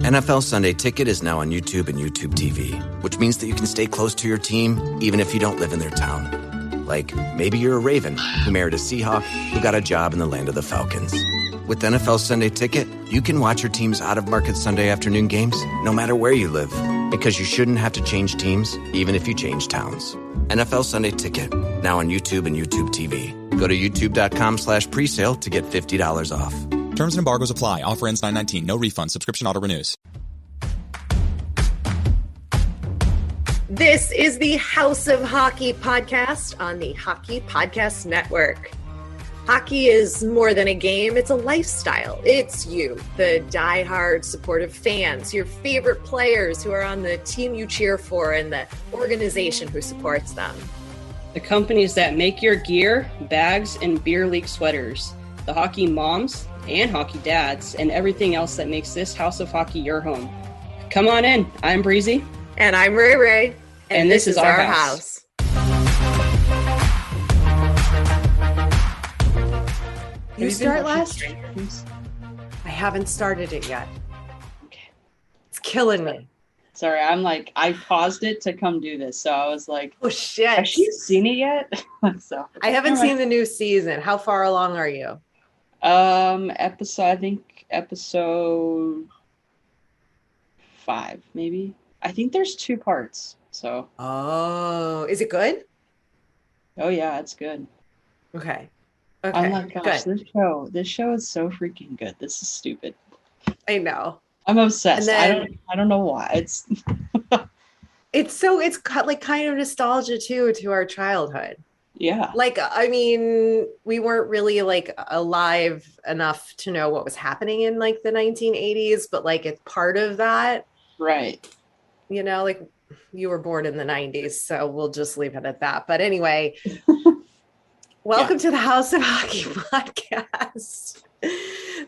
NFL Sunday Ticket is now on YouTube and YouTube TV, which means that you can stay close to your team even if you don't live in their town. Like, maybe you're a Raven who married a Seahawk who got a job in the land of the Falcons. With NFL Sunday Ticket, you can watch your team's out-of-market Sunday afternoon games no matter where you live, because you shouldn't have to change teams even if you change towns. NFL Sunday Ticket, now on YouTube and YouTube TV. Go to youtube.com/presale to get $50 off. Terms and embargoes apply. Offer ends 9/19. No refund. Subscription auto renews. This is the House of Hockey podcast on the Hockey Podcast Network. Hockey is more than a game. It's a lifestyle. It's you, the diehard supportive fans, your favorite players who are on the team you cheer for, and the organization who supports them. The companies that make your gear, bags, and beer league sweaters. The hockey moms and hockey dads, and everything else that makes this House of Hockey your home. Come on in. I'm Breezy. And I'm Rae Rae. And this is our house. You start last? I haven't started it yet. Okay. It's killing me. Sorry, I paused it to come do this. So I was like, oh shit. Has she seen it yet? I haven't seen the new season. How far along are you? Episode 5, maybe. I think there's 2 parts. So. Oh, is it good? Oh yeah, it's good. Okay. Oh my gosh, good. This show is so freaking good. This is stupid. I know. I'm obsessed. I don't know why. It's it's like kind of nostalgia too to our childhood. Yeah. Like, I mean, we weren't really like alive enough to know what was happening in like the 1980s, but like it's part of that. Right. You know, like you were born in the 90s, so we'll just leave it at that. But anyway, welcome to the House of Hockey podcast.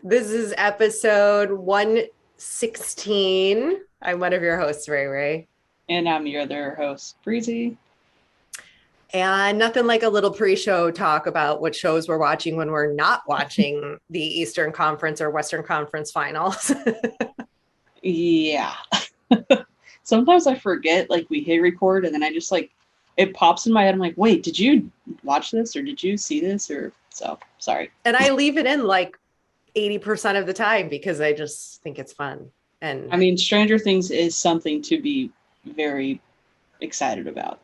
This is episode 116. I'm one of your hosts, Rae Rae. And I'm your other host, Breezy. And nothing like a little pre-show talk about what shows we're watching when we're not watching the Eastern Conference or Western Conference finals. Yeah. Sometimes I forget, like, we hit record and then I just, like, it pops in my head. I'm like, wait, did you watch this or did you see this? Or so, sorry. And I leave it in like 80% of the time because I just think it's fun. And I mean, Stranger Things is something to be very excited about.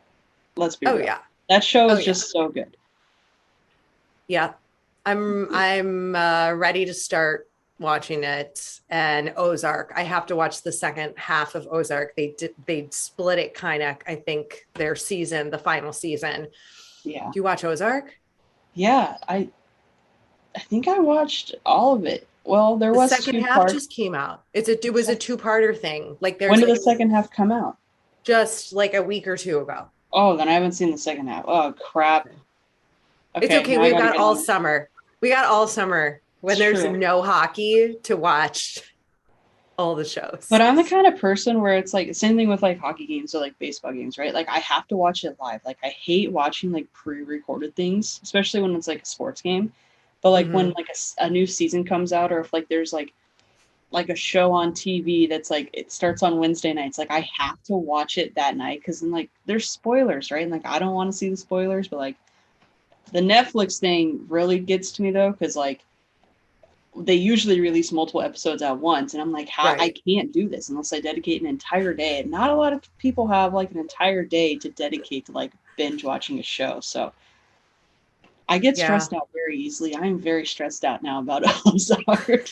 Let's be real. Yeah. That show is just so good. Yeah. I'm ready to start watching it. And Ozark, I have to watch the second half of Ozark. They split it kind of, I think, their season, the final season. Yeah. Do you watch Ozark? Yeah, I think I watched all of it. Well, there was the second half just came out. It was a 2-parter thing. Like when did the second half come out? Just like a week or 2 ago. Oh, then I haven't seen the second half. Oh crap. Okay, it's okay. We've got all summer. We got all summer when there's no hockey to watch all the shows. But I'm the kind of person where it's like same thing with like hockey games or like baseball games, right? Like I have to watch it live. Like I hate watching like pre-recorded things, especially when it's like a sports game. But like when like a new season comes out, or if like there's like a show on TV that's like it starts on Wednesday nights, like I have to watch it that night because then like there's spoilers, right? And like I don't want to see the spoilers, but like the Netflix thing really gets to me though, because like they usually release multiple episodes at once, and I'm like, I can't do this unless I dedicate an entire day. And not a lot of people have like an entire day to dedicate to like binge watching a show, so I get stressed out very easily. I am very stressed out now about Ozark.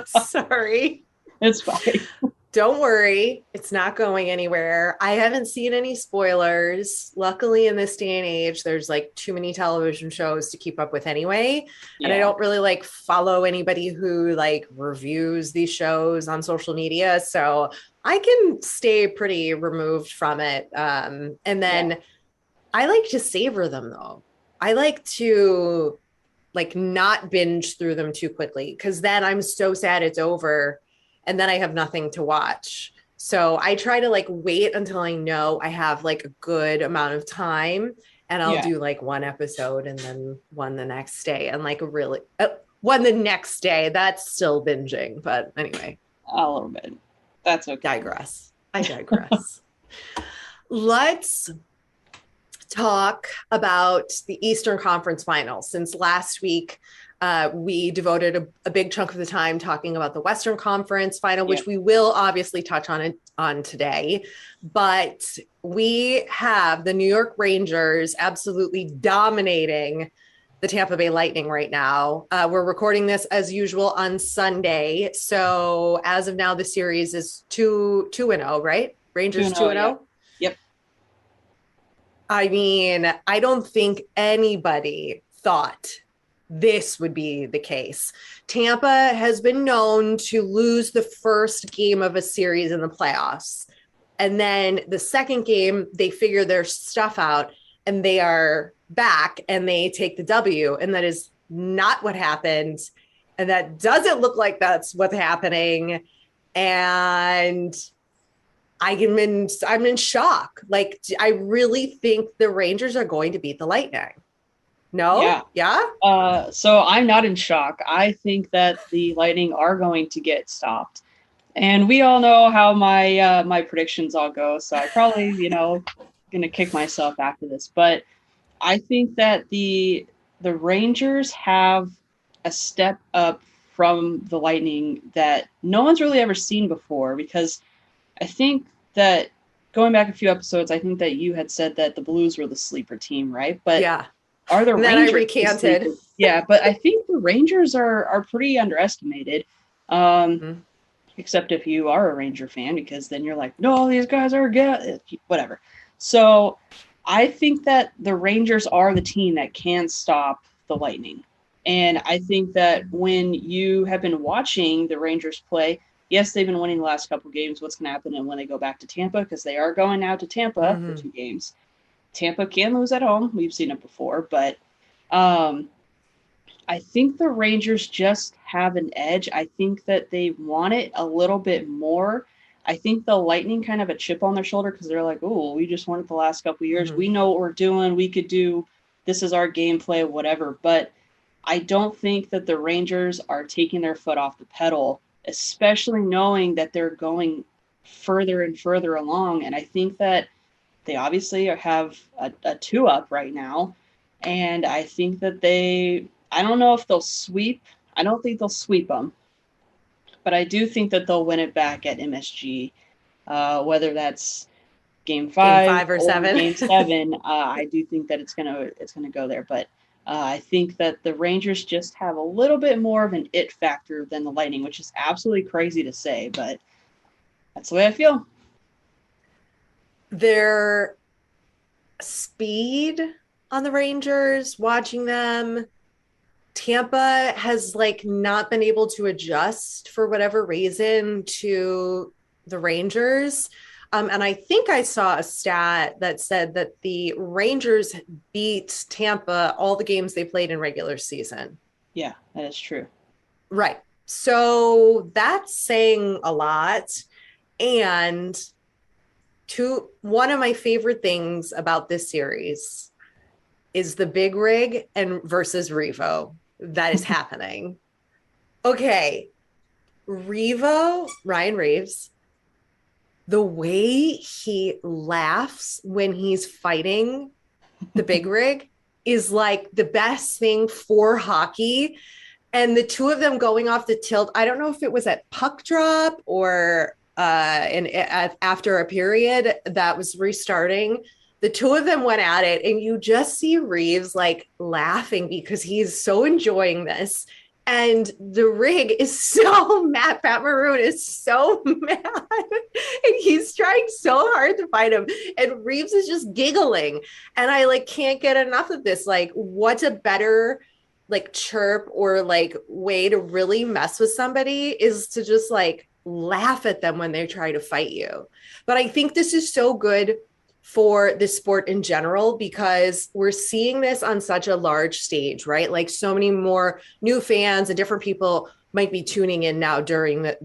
Sorry. It's fine. Don't worry. It's not going anywhere. I haven't seen any spoilers. Luckily, in this day and age, there's like too many television shows to keep up with anyway. Yeah. And I don't really like follow anybody who like reviews these shows on social media. So I can stay pretty removed from it. And then I like to savor them though. I like to like not binge through them too quickly because then I'm so sad it's over and then I have nothing to watch. So I try to like wait until I know I have like a good amount of time and I'll do like one episode and then one the next day and like one the next day. That's still binging, but anyway. A little bit. That's okay. I digress. Let's talk about the Eastern Conference Finals. Since last week, we devoted a big chunk of the time talking about the Western Conference Final, which we will obviously touch on today. But we have the New York Rangers absolutely dominating the Tampa Bay Lightning right now. We're recording this as usual on Sunday. So as of now, the series is 2-0, right? Rangers 2-0. Yeah. Yep. I mean, I don't think anybody thought this would be the case. Tampa has been known to lose the first game of a series in the playoffs. And then the second game, they figure their stuff out and they are back and they take the W. And that is not what happened. And that doesn't look like that's what's happening. And I'm in shock. Like, I really think the Rangers are going to beat the Lightning. No? Yeah? So I'm not in shock. I think that the Lightning are going to get stopped. And we all know how my predictions all go. So I probably, going to kick myself after this. But I think that the Rangers have a step up from the Lightning that no one's really ever seen before, because I think that going back a few episodes, I think that you had said that the Blues were the sleeper team, right? But yeah. Are the and Rangers? Then I recanted. Yeah, but I think the Rangers are pretty underestimated. Except if you are a Ranger fan, because then you're like, no, these guys are good. Whatever. So I think that the Rangers are the team that can stop the Lightning. And I think that when you have been watching the Rangers play, yes, they've been winning the last couple games. What's going to happen when they go back to Tampa? Because they are going now to Tampa for 2 games. Tampa can lose at home. We've seen it before. But I think the Rangers just have an edge. I think that they want it a little bit more. I think the Lightning kind of a chip on their shoulder because they're like, oh, we just won it the last couple of years. We know what we're doing. We could do this is our gameplay, whatever. But I don't think that the Rangers are taking their foot off the pedal, especially knowing that they're going further and further along. And I think that they obviously have a 2-up right now. And I think that I don't know if they'll sweep. I don't think they'll sweep them. But I do think that they'll win it back at MSG, whether that's Game 5 or 7. Game 7. I do think that it's gonna go there. But I think that the Rangers just have a little bit more of an it factor than the Lightning, which is absolutely crazy to say, but that's the way I feel. Their speed on the Rangers, watching them, Tampa has not been able to adjust for whatever reason to the Rangers. And I think I saw a stat that said that the Rangers beat Tampa all the games they played in regular season. Yeah, that is true. Right. So that's saying a lot. And one of my favorite things about this series is the Big Rig and versus Reavo that is happening. Okay. Reavo, Ryan Reaves, the way he laughs when he's fighting the Big Rig is the best thing for hockey. And the two of them going off the tilt, I don't know if it was at puck drop or after a period that was restarting, the two of them went at it, and you just see Reaves laughing because he's so enjoying this. And the Rig is so mad. Pat Maroon is so mad. And he's trying so hard to fight him. And Reaves is just giggling. And I can't get enough of this. What's a better chirp or way to really mess with somebody is to just laugh at them when they try to fight you. But I think this is so good for the sport in general, because we're seeing this on such a large stage, right? So many more new fans and different people might be tuning in now during the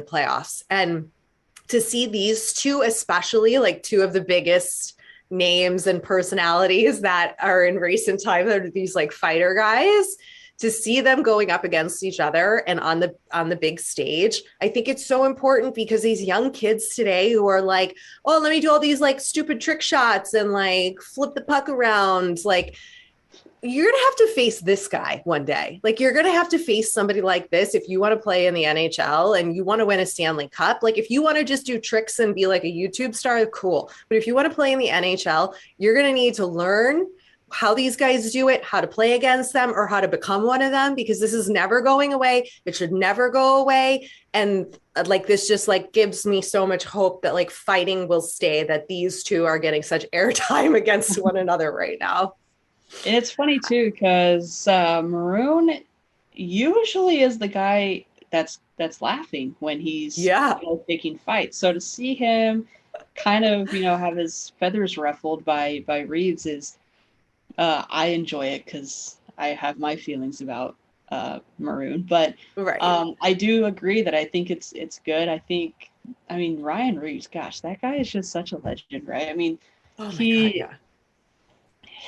playoffs. And to see these two, especially two of the biggest names and personalities that are in recent time, that are these fighter guys, to see them going up against each other and on the big stage. I think it's so important because these young kids today who are like, oh, let me do all these like stupid trick shots and like flip the puck around, like you're going to have to face this guy one day. Like you're going to have to face somebody like this if you want to play in the NHL and you want to win a Stanley Cup. Like if you want to just do tricks and be like a YouTube star, cool. But if you want to play in the NHL, you're going to need to learn how these guys do it, how to play against them, or how to become one of them, because this is never going away. It should never go away. And like, this just like gives me so much hope that like fighting will stay, that these two are getting such airtime against one another right now. And it's funny too, because Maroon usually is the guy that's laughing when he's picking fights. So to see him kind of have his feathers ruffled by Reeves is I enjoy it, because I have my feelings about Maroon. But I do agree that I think it's good. I mean Ryan Reeves, gosh, that guy is just such a legend, right? I mean,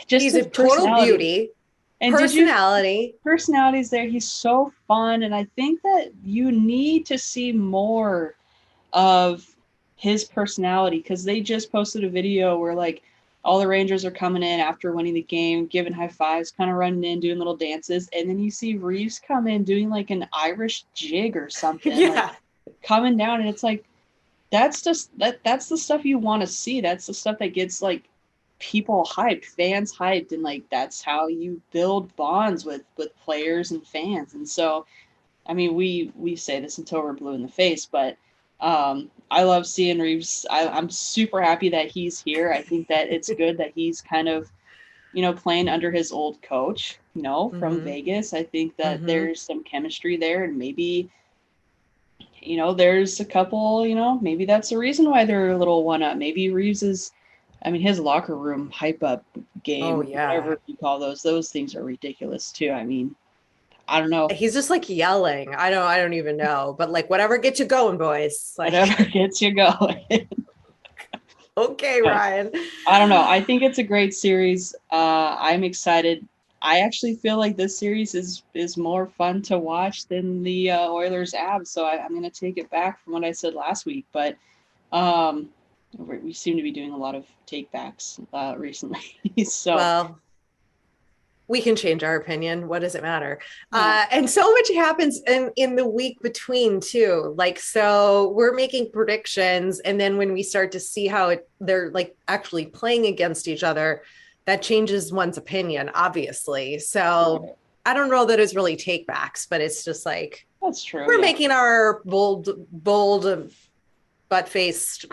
he's a total beauty. And personality's there. He's so fun. And I think that you need to see more of his personality, because they just posted a video where like all the Rangers are coming in after winning the game, giving high fives, kind of running in, doing little dances. And then you see Reeves come in doing like an Irish jig or something, like coming down. And it's like, that's just, that's the stuff you want to see. That's the stuff that gets like people hyped, fans hyped, and like that's how you build bonds with players and fans. And so I mean, we say this until we're blue in the face, but I love seeing Reeves. I'm super happy that he's here. I think that it's good that he's kind of playing under his old coach from Vegas. I think that there's some chemistry there, and maybe there's a couple, maybe that's the reason why they're a little one up. Maybe Reeves is, I mean, his locker room hype up game, whatever you call those things are ridiculous too. I mean, I don't know. He's just like yelling. I don't even know, but like whatever gets you going, boys. Like, whatever gets you going. Okay, Ryan. I don't know. I think it's a great series. I'm excited. I actually feel like this series is more fun to watch than the Oilers Avs. So I'm going to take it back from what I said last week, but we seem to be doing a lot of take backs recently. So well, we can change our opinion. What does it matter? And so much happens in the week between too. Like, so we're making predictions. And then when we start to see how they're like actually playing against each other, that changes one's opinion, obviously. So I don't know that it's really take backs, but it's just like, that's true. We're making our bold, butt-faced,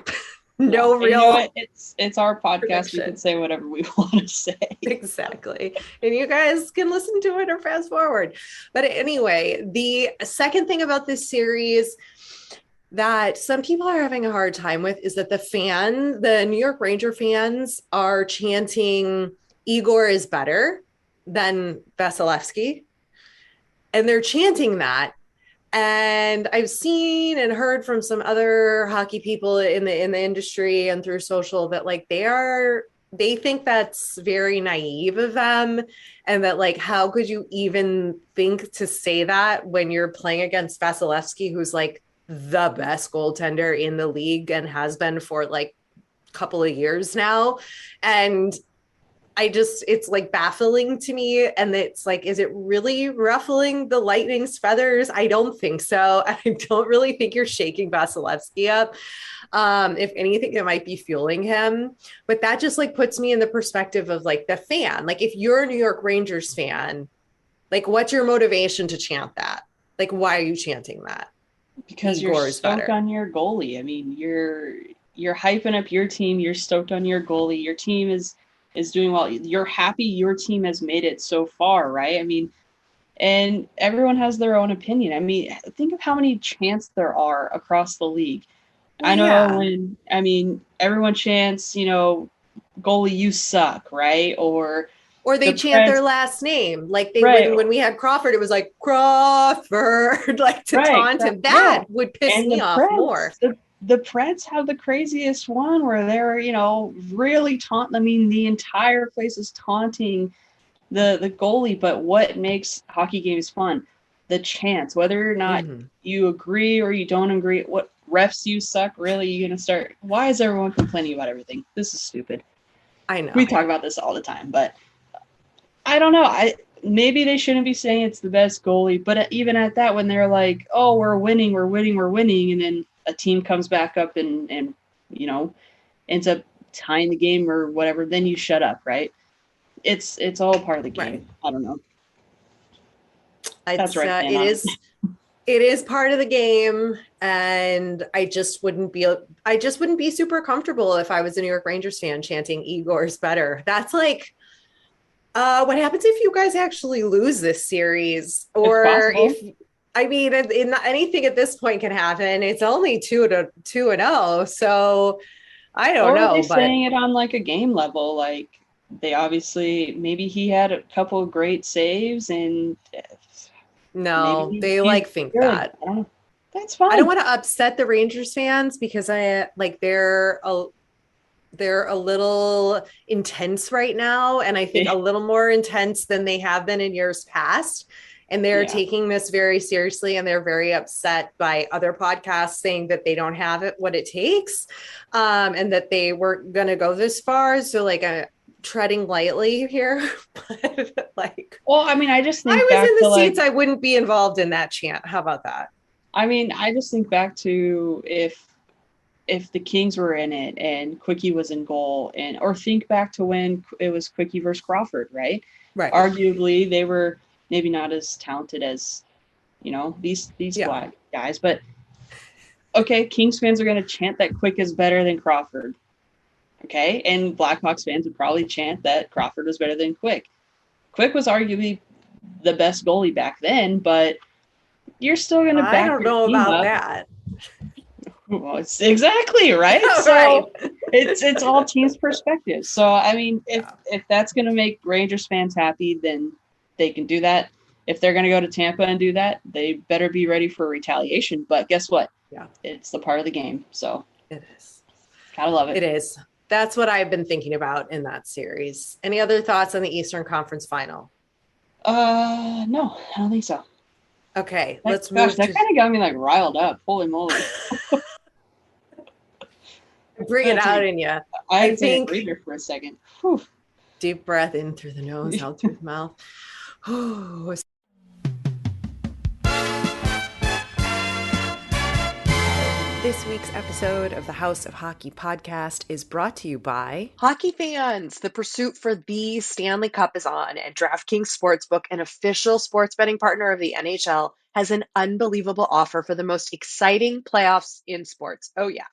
real. It's our podcast. Prediction. We can say whatever we want to say. Exactly. And you guys can listen to it or fast forward. But anyway, the second thing about this series that some people are having a hard time with is that the New York Ranger fans are chanting Igor is better than Vasilevsky. And they're chanting that. And I've seen and heard from some other hockey people in the industry and through social that like they think that's very naive of them, and that like how could you even think to say that when you're playing against Vasilevsky, who's like the best goaltender in the league and has been for like a couple of years now. And it's like baffling to me. And it's like, is it really ruffling the Lightning's feathers? I don't think so. I don't really think you're shaking Vasilevsky up. If anything, it might be fueling him. But that just like puts me in the perspective of like the fan. Like if you're a New York Rangers fan, like what's your motivation to chant that? Like, why are you chanting that? Because you're stoked on your goalie. I mean, you're hyping up your team. You're stoked on your goalie. Your team is doing well. You're happy your team has made it so far, right? I mean, and everyone has their own opinion. I mean, think of how many chants there are across the league. I know everyone chants, goalie, you suck, right? Or they chant their last name. Like when we had Crawford, it was like Crawford, like to taunt him. That would piss me off more. The Preds have the craziest one where they're, really taunting. I mean, the entire place is taunting the goalie, but what makes hockey games fun? The chance, whether or not you agree or you don't agree, what refs you suck, really, you're going to start. Why is everyone complaining about everything? This is stupid. I know. We talk about this all the time, but I don't know. Maybe they shouldn't be saying it's the best goalie, but even at that, when they're like, oh, we're winning, and then a team comes back up and ends up tying the game or whatever, then you shut up, right? It's all part of the game. Right. I don't know. That's right. It is part of the game, and I just wouldn't be super comfortable if I was a New York Rangers fan chanting Igor's better. That's like, what happens if you guys actually lose this series, or if anything at this point can happen. It's only 2-0, so I don't know. Are they saying it on like a game level? Like they obviously, maybe he had a couple of great saves and. No, they think good. that. I don't know. That's fine. I don't want to upset the Rangers fans because they're a little intense right now, and I think a little more intense than they have been in years past. And they're taking this very seriously, and they're very upset by other podcasts saying that they don't have what it takes, and that they weren't going to go this far. So treading lightly here, but I just think I was in the seats, I wouldn't be involved in that chant. How about that? I just think back to if the Kings were in it and Quickie was in goal, or think back to when it was Quickie versus Crawford, right? Right. Arguably, they were maybe not as talented as these guys, but okay, Kings fans are going to chant that Quick is better than Crawford. Okay, and Blackhawks fans would probably chant that Crawford was better than Quick. Quick was arguably the best goalie back then, but you're still going to back. I don't know about that. Well, it's exactly right. So it's all teams' perspective. So if that's going to make Rangers fans happy, then they can do that. If they're going to go to Tampa and do that, they better be ready for retaliation. But guess what? Yeah, it's the part of the game. So it is. Gotta love it. It is. That's what I've been thinking about in that series. Any other thoughts on the Eastern Conference Final? No, I don't think so. Okay, let's move. That kind of got me riled up. Holy moly! Bring it out in you. I think breather for a second. Whew. Deep breath in through the nose, out through the mouth. This week's episode of the House of Hockey podcast is brought to you by hockey fans. The pursuit for the Stanley Cup is on, and DraftKings Sportsbook, an official sports betting partner of the NHL, has an unbelievable offer for the most exciting playoffs in sports. Oh yeah.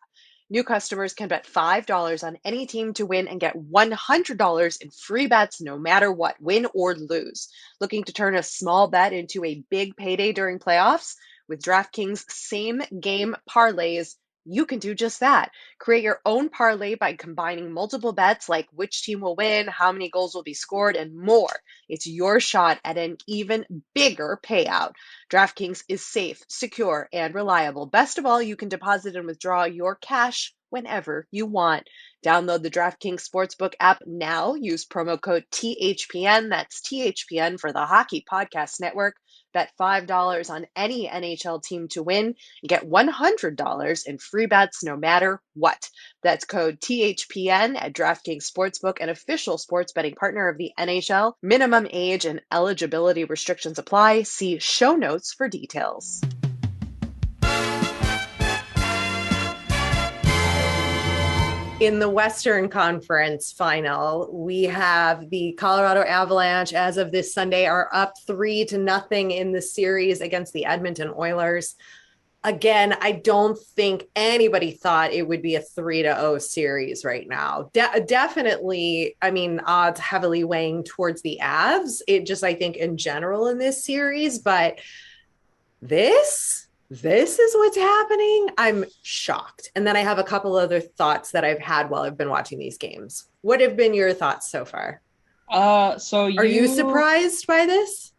New customers can bet $5 on any team to win and get $100 in free bets no matter what, win or lose. Looking to turn a small bet into a big payday during playoffs? With DraftKings same game parlays, you can do just that. Create your own parlay by combining multiple bets like which team will win, how many goals will be scored, and more. It's your shot at an even bigger payout. DraftKings is safe, secure, and reliable. Best of all, you can deposit and withdraw your cash whenever you want. Download the DraftKings Sportsbook app now. Use promo code THPN. That's THPN for the Hockey Podcast Network. Bet $5 on any NHL team to win and get $100 in free bets no matter what. That's code THPN at DraftKings Sportsbook, an official sports betting partner of the NHL. Minimum age and eligibility restrictions apply. See show notes for details. In the Western Conference Final, we have the Colorado Avalanche, as of this Sunday, are up 3-0 in the series against the Edmonton Oilers. Again, I don't think anybody thought it would be a 3-0 series right now. Definitely, odds heavily weighing towards the Avs. I think in general in this series, but this is what's happening. I'm shocked. And then I have a couple other thoughts that I've had while I've been watching these games. What have been your thoughts so far? Are you surprised by this?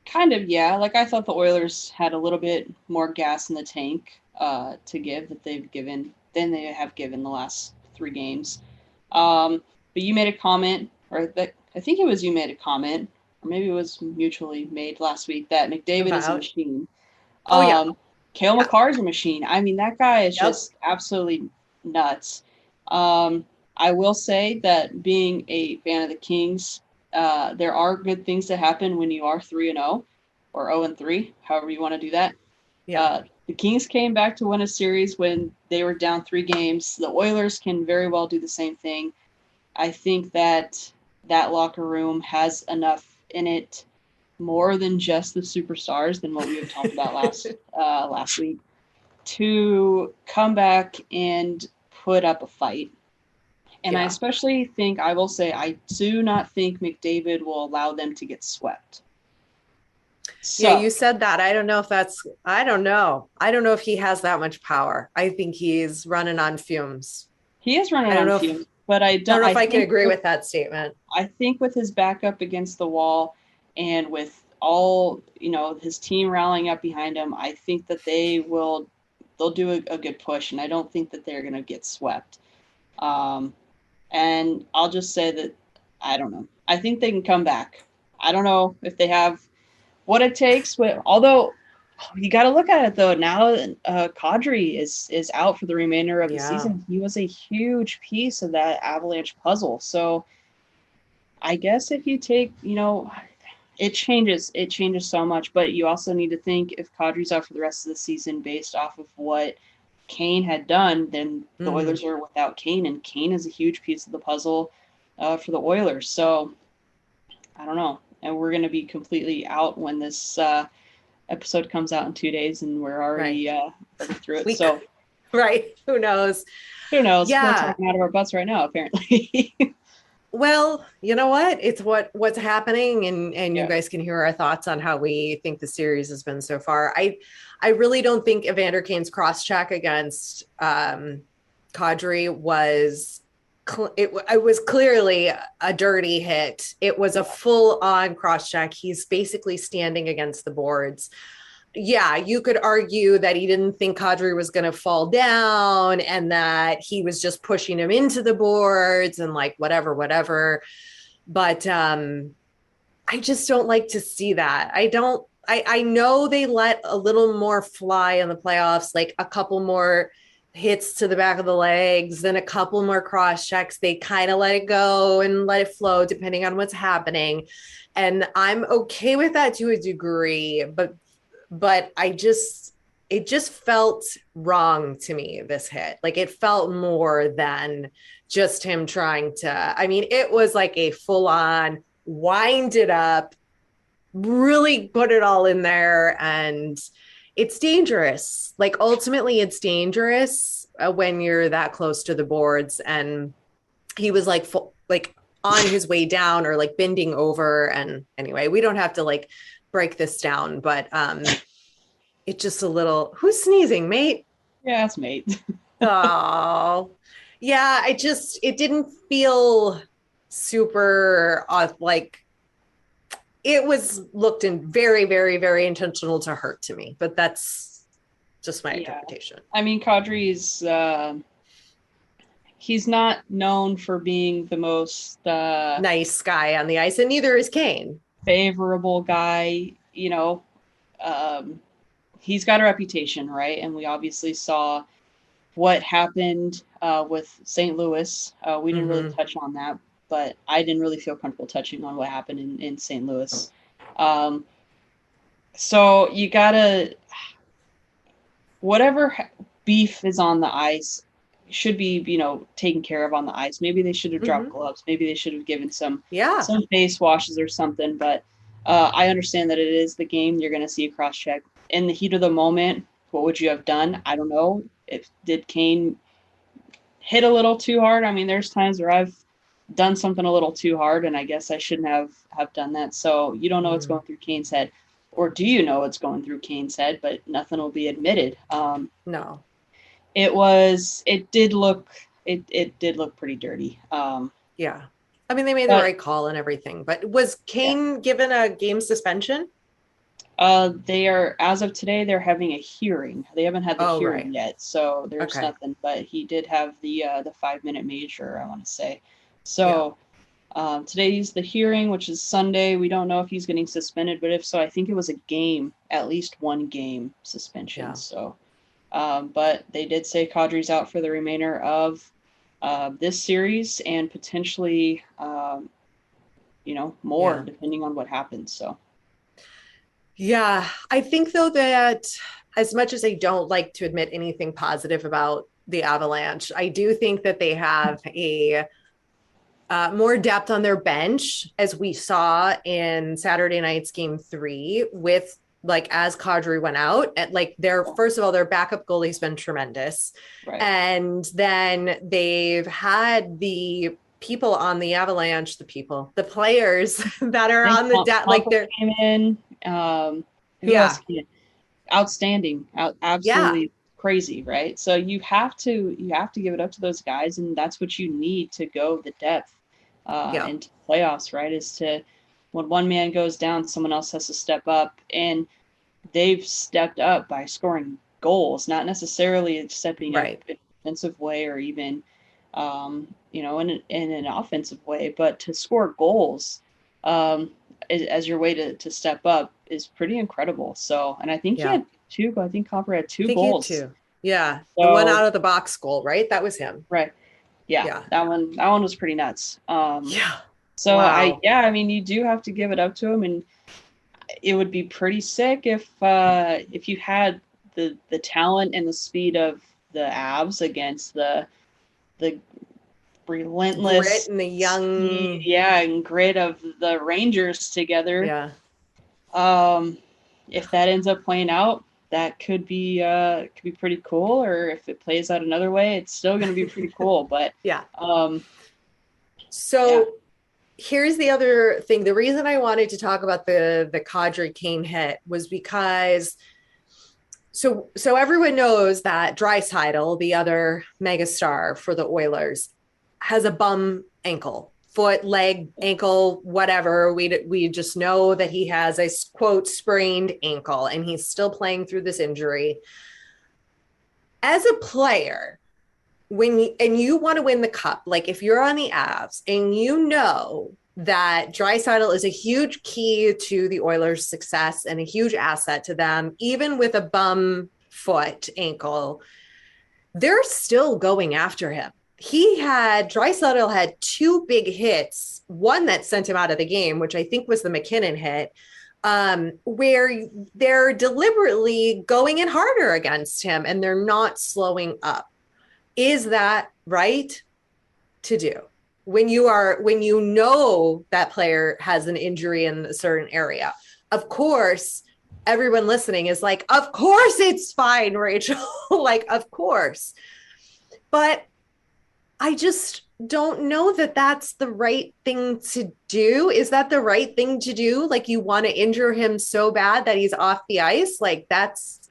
Kind of, yeah. I thought the Oilers had a little bit more gas in the tank to give than they have given the last 3 games. But you made a comment, I think it was you made a comment or maybe it was mutually made last week, that McDavid is a machine. Oh, yeah. Cale Makar's a machine. I mean, that guy is just absolutely nuts. I will say that being a fan of the Kings, there are good things that happen when you are 3-0 or 0-3, however you want to do that. Yeah. The Kings came back to win a series when they were down 3 games. The Oilers can very well do the same thing. I think that locker room has enough in it, more than just the superstars, than what we have talked about last week, to come back and put up a fight. And I especially think, I will say, I do not think McDavid will allow them to get swept. So, yeah, you said that. I don't know if he has that much power. I think he's running on fumes. He is running on fumes, but I don't know if I can agree with that statement. I think with his back up against the wall and with all, his team rallying up behind him, I think that they'll do a good push, and I don't think that they're going to get swept. And I'll just say that, I don't know. I think they can come back. I don't know if they have what it takes, although you got to look at it, though. Now Kadri is out for the remainder of the season. He was a huge piece of that Avalanche puzzle. So I guess if you take, it changes so much, but you also need to think, if Kadri's out for the rest of the season based off of what Kane had done, then the Oilers are without Kane, and Kane is a huge piece of the puzzle for the Oilers. So I don't know. And we're going to be completely out when this episode comes out in 2 days, and we're already through it. So right. Who knows? Yeah. We're talking out of our butts right now, apparently. Well, you know what? It's what's happening, and you guys can hear our thoughts on how we think the series has been so far. I really don't think Evander Kane's cross-check against Kadri was it was clearly a dirty hit. It was a full-on cross-check. He's basically standing against the boards. Yeah, you could argue that he didn't think Kadri was going to fall down and that he was just pushing him into the boards and like whatever. But I just don't like to see that. I know they let a little more fly in the playoffs, like a couple more hits to the back of the legs, then a couple more cross checks. They kind of let it go and let it flow depending on what's happening. And I'm okay with that to a degree, but it just felt wrong to me, this hit. Like, it felt more than just him trying to, I mean, it was like a full on wind it up, really put it all in there. And it's dangerous. Like, ultimately it's dangerous when you're that close to the boards. And he was like, on his way down or like bending over. And anyway, we don't have to like break this down, but it's just a little, who's sneezing, mate? Yeah, it's mate. Oh, yeah. It didn't feel super like, it was looked in very, very, very intentional to hurt to me, but that's just my interpretation. I mean, Kadri's, he's not known for being the most nice guy on the ice, and neither is Kane. Favorable guy, he's got a reputation, right? And we obviously saw what happened with St. Louis. We didn't really touch on that, but I didn't really feel comfortable touching on what happened in St. Louis. So you gotta, whatever beef is on the ice should be, taken care of on the ice. Maybe they should have dropped gloves. Maybe they should have given some face washes or something. But I understand that it is the game. You're going to see a cross check in the heat of the moment. What would you have done? I don't know. Did Kane hit a little too hard? I mean, there's times where I've done something a little too hard, and I guess I shouldn't have done that. So you don't know what's going through Kane's head, or do you know what's going through Kane's head? But nothing will be admitted. No. It did look pretty dirty. Yeah. I mean, they made the right call and everything, but was Kane given a game suspension? They are, as of today, they're having a hearing. They haven't had the hearing yet, so there's nothing, but he did have the 5-minute major, I want to say. So, Today's the hearing, which is Sunday. We don't know if he's getting suspended, but if so, I think it was a game, at least one game suspension. Yeah. So, but they did say Kadri's out for the remainder of this series and potentially, more depending on what happens. So, yeah, I think though that as much as I don't like to admit anything positive about the Avalanche, I do think that they have a more depth on their bench, as we saw in Saturday night's game 3 with like as Kadri went out and like first of all, their backup goalie's been tremendous. right. And then they've had the people on the Avalanche, the players that are on the deck, like they're came in. Who else came in? Outstanding, absolutely crazy, right? So you have to give it up to those guys, and that's what you need to go the depth into playoffs, right? Is to when one man goes down, someone else has to step up, and they've stepped up by scoring goals, not necessarily stepping up in an offensive way or even in an offensive way, but to score goals as your way to step up is pretty incredible. So, and I think he had two. I think Copper had two goals. Yeah, so, the one out of the box goal, right? That was him. Right. Yeah. That one was pretty nuts. So wow. I mean, you do have to give it up to him, and it would be pretty sick if you had the talent and the speed of the Avs against the relentless grit and the young speed, and grit of the Rangers together. If that ends up playing out, that could be pretty cool. Or if it plays out another way, it's still going to be pretty cool. But here's the other thing. The reason I wanted to talk about the Kadri Kane hit was because so everyone knows that Draisaitl, the other megastar for the Oilers, has a bum ankle, foot, leg, ankle, whatever. We just know that he has a quote sprained ankle, and he's still playing through this injury. As a player, when you want to win the cup, like if you're on the Avs and you know that Draisaitl is a huge key to the Oilers' success and a huge asset to them, even with a bum foot ankle, they're still going after him. Draisaitl had two big hits, one that sent him out of the game, which I think was the McKinnon hit, where they're deliberately going in harder against him and they're not slowing up. Is that right to do? When you know that player has an injury in a certain area? Of course, everyone listening is like, of course it's fine, Rachel. Like, of course. But I just don't know that that's the right thing to do. Is that the right thing to do? Like, you want to injure him so bad that he's off the ice? Like, that's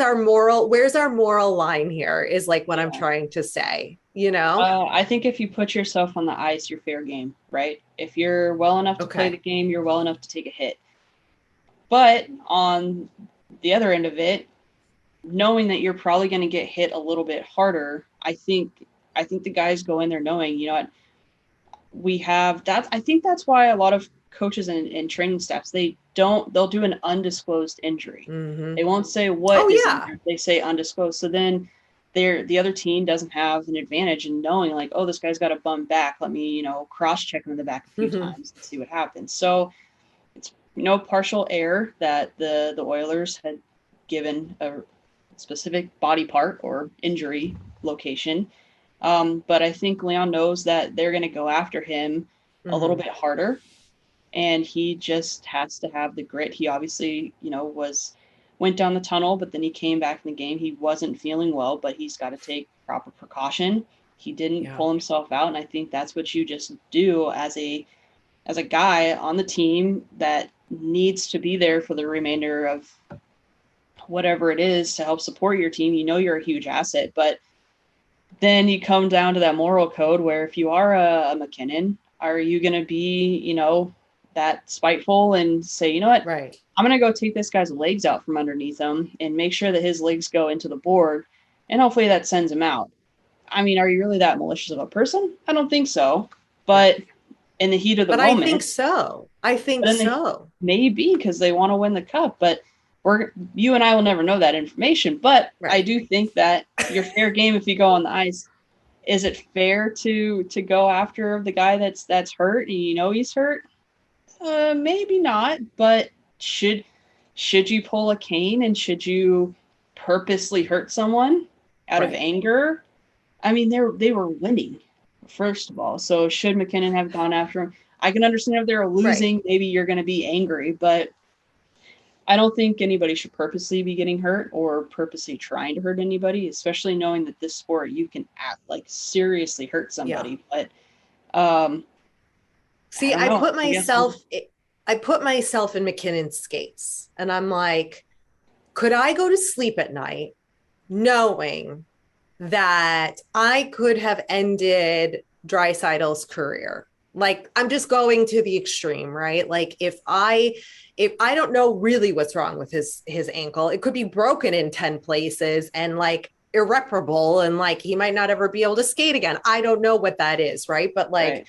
our moral. Where's our moral line here is like what I'm trying to say, I think if you put yourself on the ice, you're fair game, right? If you're well enough to play the game, you're well enough to take a hit. But on the other end of it, knowing that you're probably going to get hit a little bit harder, I think the guys go in there knowing, we have that. I think that's why a lot of coaches and training staffs, they'll do an undisclosed injury. Mm-hmm. They won't say what is injured. They say undisclosed. So then the other team doesn't have an advantage in knowing like, oh, this guy's got a bum back. Let me, cross check him in the back a few times and see what happens. So it's partial error that the Oilers had given a specific body part or injury location. But I think Leon knows that they're going to go after him a little bit harder, and he just has to have the grit. He obviously, went down the tunnel, but then he came back in the game. He wasn't feeling well, but he's got to take proper precaution. He didn't pull himself out, and I think that's what you just do as a guy on the team that needs to be there for the remainder of whatever it is to help support your team. You're a huge asset, but then you come down to that moral code where if you are a McKinnon, are you going to be, that spiteful and say, you know what, right, I'm going to go take this guy's legs out from underneath him and make sure that his legs go into the board, and hopefully that sends him out. I mean, are you really that malicious of a person? I don't think so. But in the heat of the But moment. I think so. I think so. Maybe because they want to win the cup, but you and I will never know that information. But Right. I do think that your fair game if you go on the ice. Is it fair to go after the guy that's hurt and you know he's hurt? Maybe not, but should you pull a Kane and should you purposely hurt someone out of anger? I mean, they were winning, first of all. So should McKinnon have gone after him? I can understand if they're losing, maybe you're going to be angry, but I don't think anybody should purposely be getting hurt or purposely trying to hurt anybody, especially knowing that this sport you can seriously hurt somebody. Yeah. But see, I put myself in McKinnon's skates, and I'm like, could I go to sleep at night knowing that I could have ended Draisaitl's career? Like, I'm just going to the extreme, right? Like, if I don't know really what's wrong with his ankle, it could be broken in 10 places and like irreparable, and like he might not ever be able to skate again. I don't know what that is, right? But like,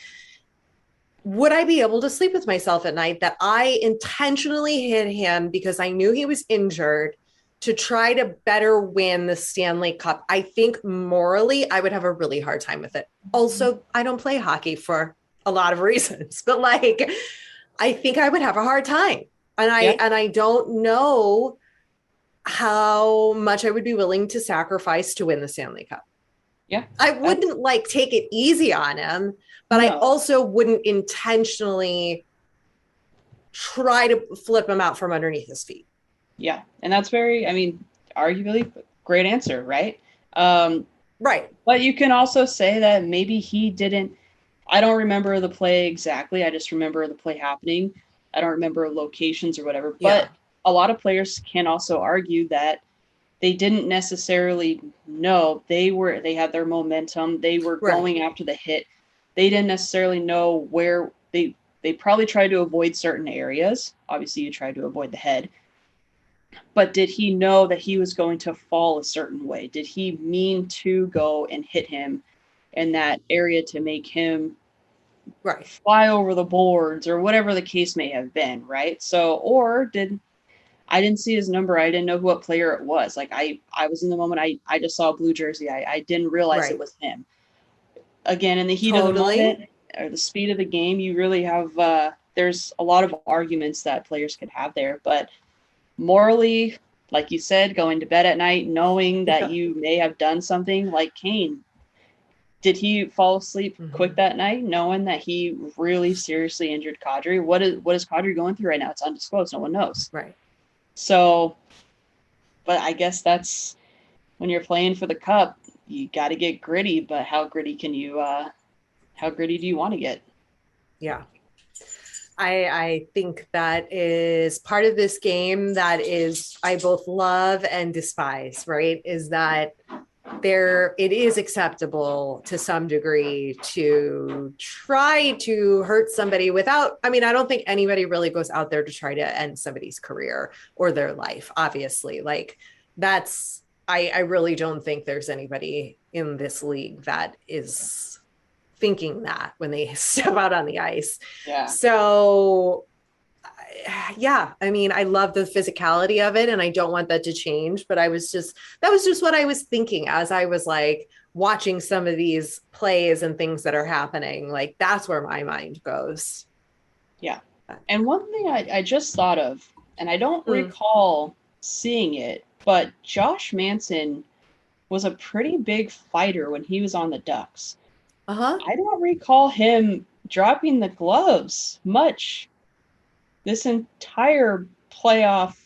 would I be able to sleep with myself at night that I intentionally hit him because I knew he was injured to try to better win the Stanley Cup? I think morally I would have a really hard time with it. Also, I don't play hockey for a lot of reasons, but like, I think I would have a hard time. And I don't know how much I would be willing to sacrifice to win the Stanley Cup. Yeah. I wouldn't like take it easy on him, but I also wouldn't intentionally try to flip him out from underneath his feet. Yeah. And that's arguably great answer, right? Right. But you can also say that maybe he didn't. I don't remember the play exactly. I just remember the play happening. I don't remember locations or whatever. But a lot of players can also argue that they didn't necessarily know. They had their momentum. They were going after the hit. They didn't necessarily know where they probably tried to avoid certain areas. Obviously, you tried to avoid the head. But did he know that he was going to fall a certain way? Did he mean to go and hit him in that area to make him fly over the boards or whatever the case may have been, right? So, or I didn't see his number. I didn't know what player it was. Like I was in the moment. I just saw a blue jersey. I didn't realize it was him. Again, in the heat of the moment or the speed of the game, you really have, there's a lot of arguments that players could have there, but morally, like you said, going to bed at night, knowing that you may have done something like Kane. Did he fall asleep quick that night, knowing that he really seriously injured Kadri? What is Kadri going through right now? It's undisclosed. No one knows. Right. So, but I guess that's when you're playing for the cup, you got to get gritty. But how gritty do you want to get? Yeah. I think that is part of this game that is I both love and despise, right? Is that it is acceptable to some degree to try to hurt somebody without, I don't think anybody really goes out there to try to end somebody's career or their life. Obviously, like I really don't think there's anybody in this league that is thinking that when they step out on the ice. Yeah. So I love the physicality of it and I don't want that to change, but that was just what I was thinking as I was like watching some of these plays and things that are happening. Like that's where my mind goes. Yeah. And one thing I just thought of, and I don't recall seeing it, but Josh Manson was a pretty big fighter when he was on the Ducks. I don't recall him dropping the gloves much this entire playoff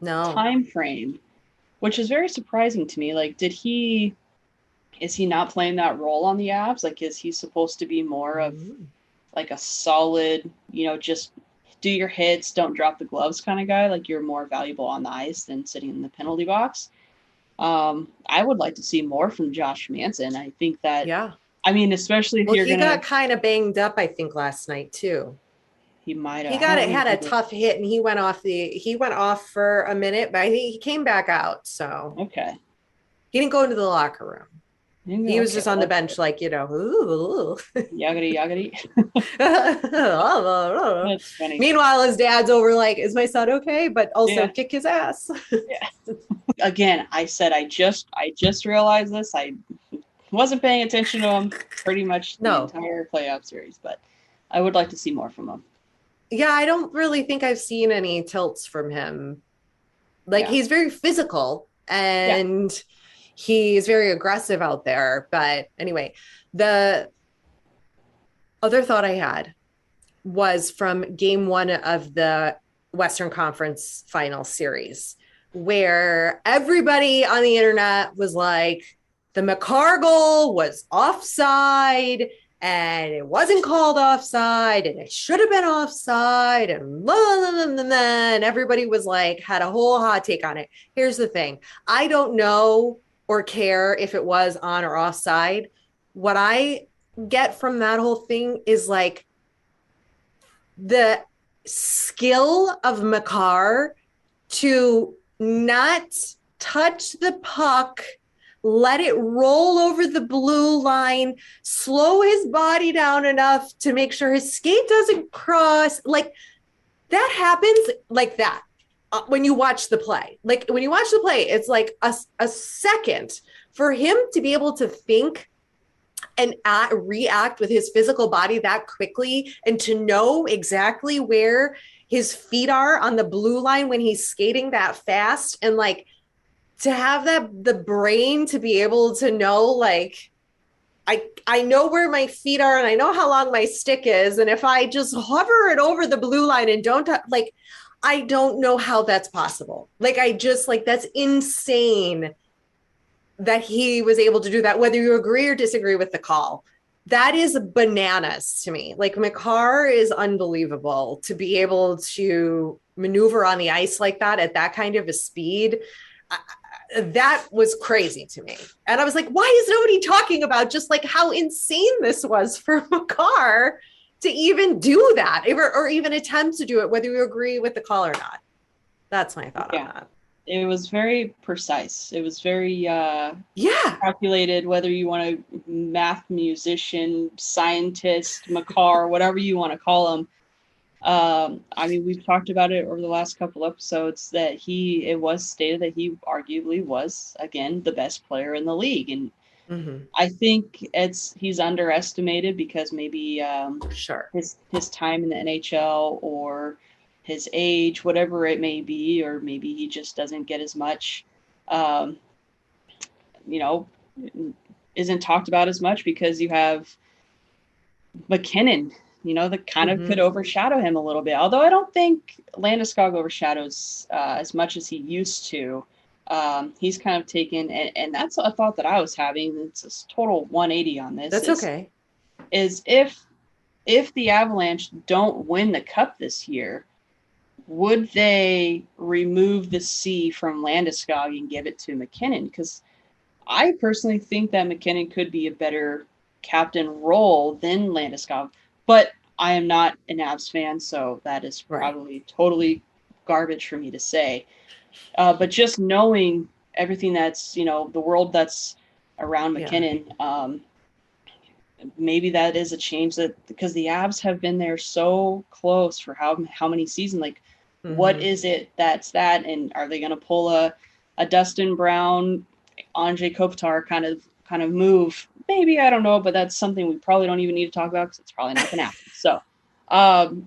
time frame, which is very surprising to me. Like, is he not playing that role on the Avs? Like, is he supposed to be more of like a solid, just do your hits, don't drop the gloves kind of guy? Like, you're more valuable on the ice than sitting in the penalty box. I would like to see more from Josh Manson. I think that, especially if you're he got kind of banged up, I think last night too. He might have. He had a tough hit and he went off for a minute, but I think he came back out. So okay, he didn't go into the locker room. He was just on the bench, like, ooh. Yagity, yagity. That's funny. Meanwhile, his dad's over like, is my son okay? But also kick his ass. Yeah. Again, I said I just realized this. I wasn't paying attention to him pretty much the entire playoff series, but I would like to see more from him. Yeah, I don't really think I've seen any tilts from him. Like, he's very physical and he's very aggressive out there. But anyway, the other thought I had was from game 1 of the Western Conference Final Series, where everybody on the internet was like, the Makar goal was offside and it wasn't called offside and it should have been offside and blah, blah, blah, blah, blah. And everybody was like, had a whole hot take on it. Here's the thing. I don't know or care if it was on or offside. What I get from that whole thing is like the skill of Makar to not touch the puck, let it roll over the blue line, slow his body down enough to make sure his skate doesn't cross. Like, that happens like that when you watch the play. Like, when you watch the play, it's like a second for him to be able to think and react with his physical body that quickly and to know exactly where his feet are on the blue line when he's skating that fast, and like to have the brain to be able to know, like, I know where my feet are and I know how long my stick is, and if I just hover it over the blue line and don't like, I don't know how that's possible. Like, I just like, that's insane that he was able to do that, whether you agree or disagree with the call. That is bananas to me. Like, Makar is unbelievable to be able to maneuver on the ice like that at that kind of a speed. That was crazy to me. And I was like, why is nobody talking about just like how insane this was for Makar to even do that or even attempt to do it, whether you agree with the call or not? That's my thought on that. It was very precise. It was very calculated, whether you want to math musician, scientist, Makar, whatever you want to call him. I mean, we've talked about it over the last couple episodes that it was stated that he arguably was, again, the best player in the league. And I think he's underestimated because maybe his time in the NHL or his age, whatever it may be, or maybe he just doesn't get as much, isn't talked about as much because you have McKinnon, that kind of could overshadow him a little bit. Although I don't think Landeskog overshadows as much as he used to. He's kind of taken, and that's a thought that I was having. It's a total 180 on this. That's okay. Is if the Avalanche don't win the Cup this year, would they remove the C from Landeskog and give it to McKinnon? Because I personally think that McKinnon could be a better captain role than Landeskog. But I am not an Avs fan, so that is probably totally garbage for me to say. But just knowing everything that's, the world that's around McKinnon, maybe that is a change because the Avs have been there so close for how many seasons? Like, what is it that's that? And are they going to pull a Dustin Brown, Andrei Kopitar kind of move? Maybe, I don't know, but that's something we probably don't even need to talk about because it's probably not going to happen. So,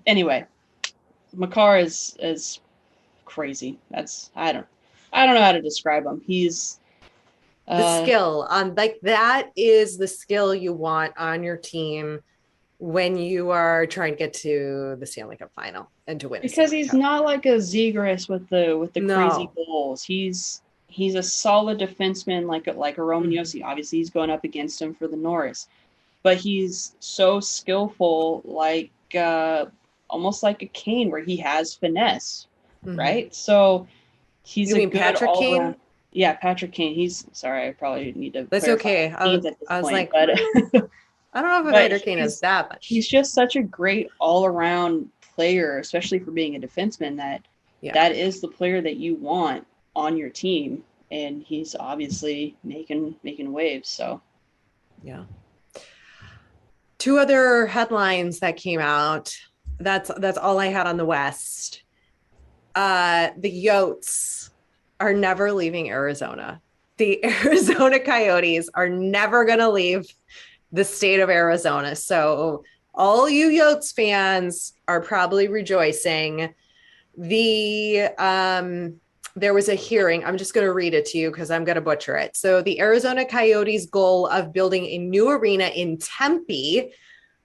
anyway, Makar is crazy. I don't know how to describe him. He's the skill on that is the skill you want on your team when you are trying to get to the Stanley Cup final and to win. Because he's not like a Zegras with the crazy goals. He's a solid defenseman, like a Roman Josi. Obviously, he's going up against him for the Norris, but he's so skillful, like almost like a Kane, where he has finesse, right? So he's a good Patrick Kane. Yeah, Patrick Kane. Sorry, I probably need to. That's okay. I was point, like, but I don't know if Patrick Kane is that much. He's just such a great all-around player, especially for being a defenseman. That is the player that you want on your team, and he's obviously making waves. So Yeah. Two other headlines that came out. That's all I had on the West. The Yotes are never leaving Arizona. The Arizona Coyotes are never going to leave the state of Arizona. So all you Yotes fans are probably rejoicing. There was a hearing. I'm just going to read it to you because I'm going to butcher it. So the Arizona Coyotes' goal of building a new arena in Tempe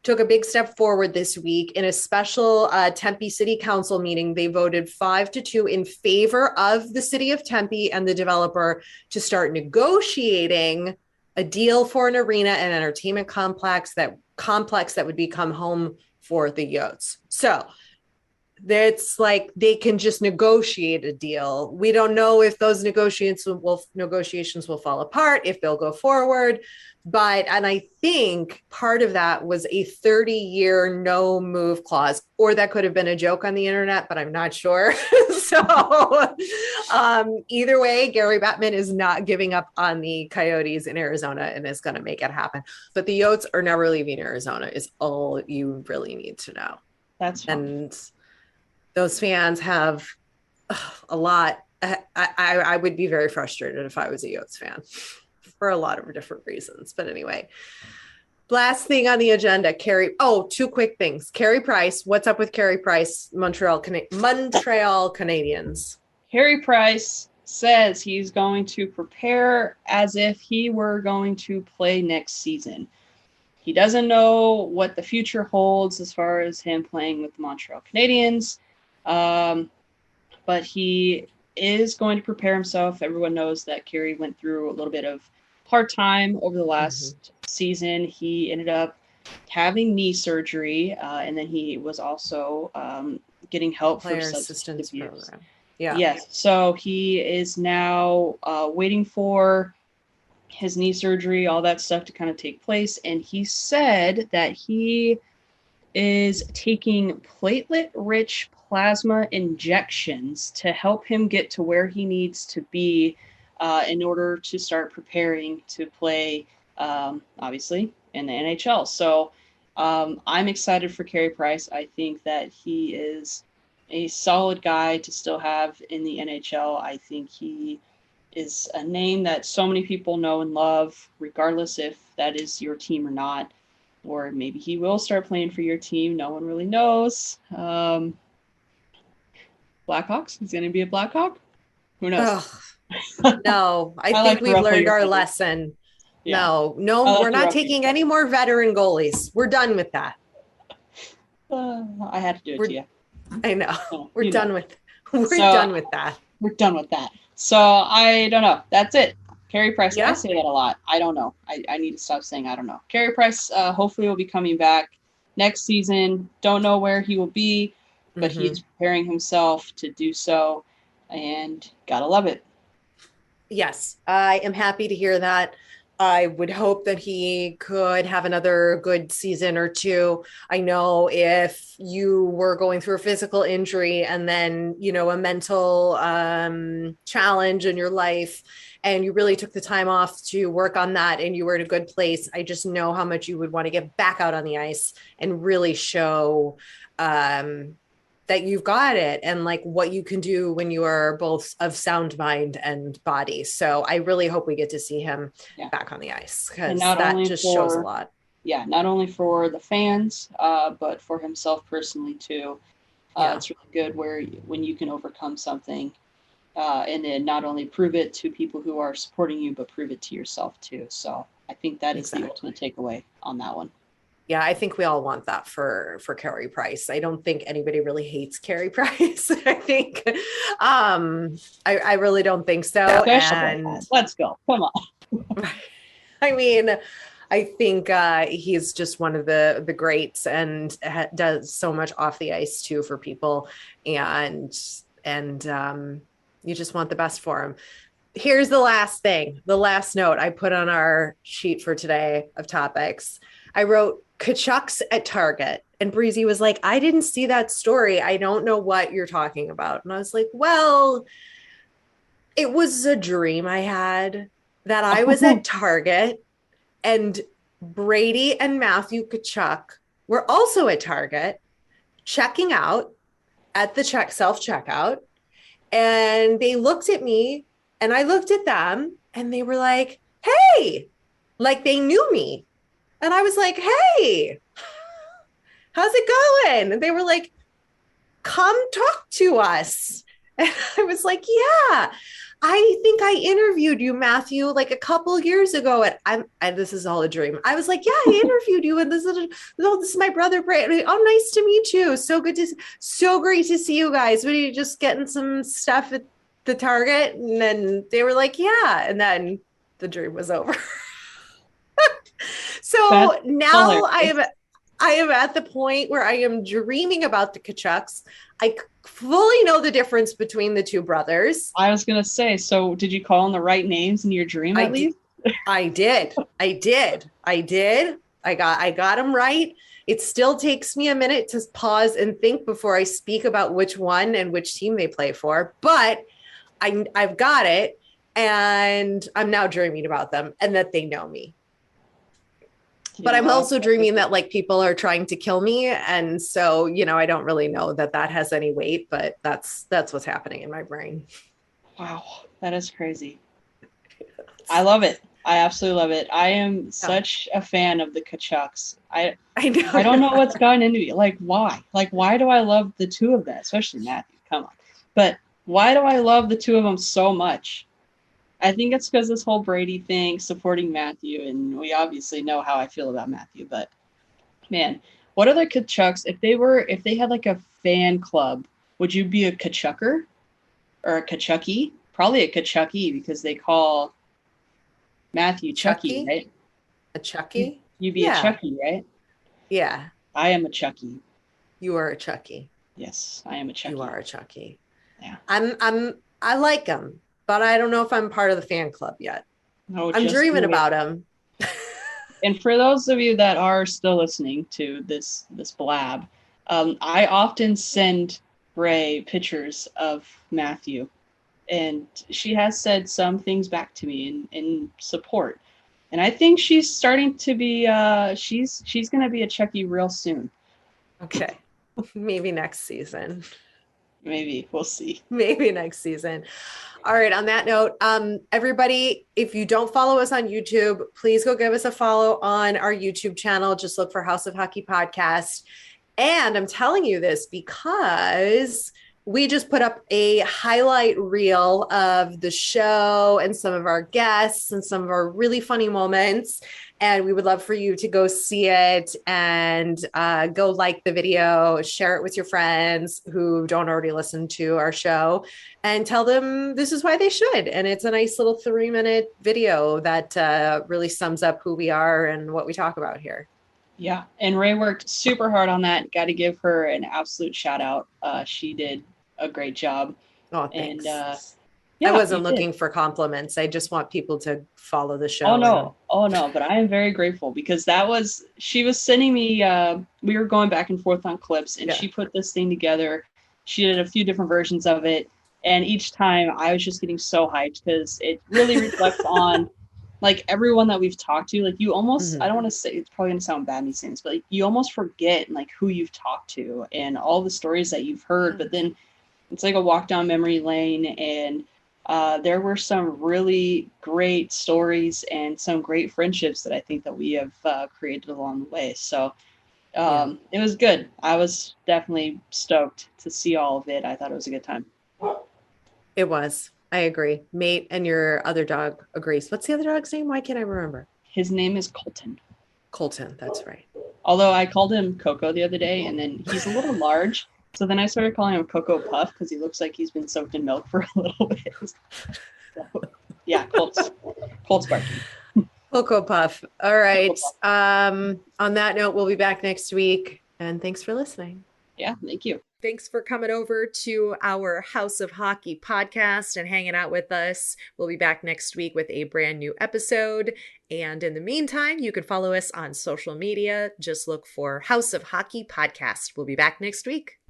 took a big step forward this week. In a special Tempe City Council meeting, they voted 5-2 in favor of the city of Tempe and the developer to start negotiating a deal for an arena and entertainment complex that would become home for the Yotes. So it's like they can just negotiate a deal. We don't know if those negotiations will fall apart, if they'll go forward. And I think part of that was a 30-year no move clause, or that could have been a joke on the internet, but I'm not sure. So either way, Gary Bettman is not giving up on the Coyotes in Arizona and is going to make it happen. But the Yotes are never leaving Arizona is all you really need to know. That's fine. And those fans have a lot. I would be very frustrated if I was a Yotes fan for a lot of different reasons. But anyway, last thing on the agenda, two quick things. Carey Price, what's up with Carey Price, Montreal Canadiens? Carey Price says he's going to prepare as if he were going to play next season. He doesn't know what the future holds as far as him playing with the Montreal Canadiens. But he is going to prepare himself. Everyone knows that Carey went through a little bit of hard time over the last season. He ended up having knee surgery, and then he was also getting help for substance abuse. Program. Yeah. Yes. So he is now waiting for his knee surgery, all that stuff to kind of take place. And he said that he is taking platelet-rich plasma injections to help him get to where he needs to be in order to start preparing to play, obviously, in the NHL. So I'm excited for Carey Price. I think that he is a solid guy to still have in the NHL. I think he is a name that so many people know and love, regardless if that is your team or not. Or maybe he will start playing for your team. No one really knows. Blackhawks? He's going to be a Blackhawk? Who knows? No, I think we've learned our lesson. Yeah. No, we're not taking any more veteran goalies. We're done with that. I had to do it to you. I know. We're done with that. We're done with that. So I don't know. That's it. Carey Price. Yeah. I say that a lot. I don't know. I need to stop saying I don't know. Carey Price hopefully will be coming back next season. Don't know where he will be, but he's preparing himself to do so, and gotta love it. Yes, I am happy to hear that. I would hope that he could have another good season or two. I know if you were going through a physical injury and then, a mental challenge in your life, and you really took the time off to work on that and you were in a good place, I just know how much you would want to get back out on the ice and really show that you've got it and like what you can do when you are both of sound mind and body. So I really hope we get to see him back on the ice, because that just shows a lot. Yeah, not only for the fans, but for himself personally too. It's really good when you can overcome something and then not only prove it to people who are supporting you, but prove it to yourself too. So I think that is the ultimate takeaway on that one. Yeah, I think we all want that for Carey Price. I don't think anybody really hates Carey Price. I think I really don't think so. And let's go. Come on. I mean, I think he's just one of the greats and does so much off the ice too for people. And you just want the best for him. Here's the last thing, the last note I put on our sheet for today of topics. I wrote Kachuk's at Target, and Breezy was like, I didn't see that story. I don't know what you're talking about. And I was like, well, it was a dream I had that I was at Target and Brady and Matthew Tkachuk were also at Target checking out at the self checkout. And they looked at me and I looked at them and they were like, hey, like they knew me. And I was like, hey, how's it going? And they were like, come talk to us. And I was like, yeah, I think I interviewed you, Matthew, like a couple years ago. And this is all a dream. I was like, yeah, I interviewed you. And this is my brother, Brady. Oh, nice to meet you. So great to see you guys. What are you just getting some stuff at the Target? And then they were like, yeah. And then the dream was over. So That's now hilarious. I am at the point where I am dreaming about the Kachucks. I fully know the difference between the two brothers. I was gonna say, so did you call in the right names in your dream at least? I did. I got them right. It still takes me a minute to pause and think before I speak about which one and which team they play for, but I've got it, and I'm now dreaming about them and that they know me. But I'm also dreaming that like people are trying to kill me. And so, I don't really know that has any weight, but that's what's happening in my brain. Wow, that is crazy. I love it. I absolutely love it. I am such a fan of the Kachucks. I know. I don't know what's gotten into me. Like, why? Like, why do I love the two of them, especially Matthew? Come on. But why do I love the two of them so much? I think it's because this whole Brady thing, supporting Matthew, and we obviously know how I feel about Matthew, but man, what are the Kachucks? If they had like a fan club, would you be a Kachucker or a Kachucky? Probably a Kachucky because they call Matthew Chucky, right? A Chucky? You'd be a Chucky, right? Yeah. I am a Chucky. You are a Chucky. Yes, I am a Chucky. You are a Chucky. Yeah. I like them, but I don't know if I'm part of the fan club yet. No, I'm dreaming about them. And for those of you that are still listening to this blab, I often send Rae pictures of Matthew, and she has said some things back to me in support. And I think she's starting to be she's going to be a Chucky real soon. Okay. Maybe next season. Maybe. We'll see. Maybe next season. All right. On that note, everybody, if you don't follow us on YouTube, please go give us a follow on our YouTube channel. Just look for House of Hockey Podcast. And I'm telling you this because we just put up a highlight reel of the show and some of our guests and some of our really funny moments. And we would love for you to go see it and go like the video, share it with your friends who don't already listen to our show, and tell them this is why they should. And it's a nice little 3-minute video that really sums up who we are and what we talk about here. Yeah. And Rae worked super hard on that. Got to give her an absolute shout out. She did a great job. Oh, thanks. And I wasn't looking for compliments. I just want people to follow the show. Oh no, but I am very grateful because she was sending me, we were going back and forth on clips, and she put this thing together. She did a few different versions of it, and each time I was just getting so hyped because it really reflects on like everyone that we've talked to. Like you almost, I don't want to say, it's probably gonna sound bad me saying this, but like you almost forget like who you've talked to and all the stories that you've heard, but then it's like a walk down memory lane, and there were some really great stories and some great friendships that I think that we have created along the way. So it was good. I was definitely stoked to see all of it. I thought it was a good time. It was. I agree. Mate and your other dog agrees. What's the other dog's name? Why can't I remember? His name is Colton. Colton, that's right. Although I called him Coco the other day, and then he's a little large. So then I started calling him Cocoa Puff because he looks like he's been soaked in milk for a little bit. So, yeah, Colt's barking. Cocoa Puff. All right. On that note, we'll be back next week. And thanks for listening. Yeah, thank you. Thanks for coming over to our House of Hockey podcast and hanging out with us. We'll be back next week with a brand new episode. And in the meantime, you can follow us on social media. Just look for House of Hockey podcast. We'll be back next week.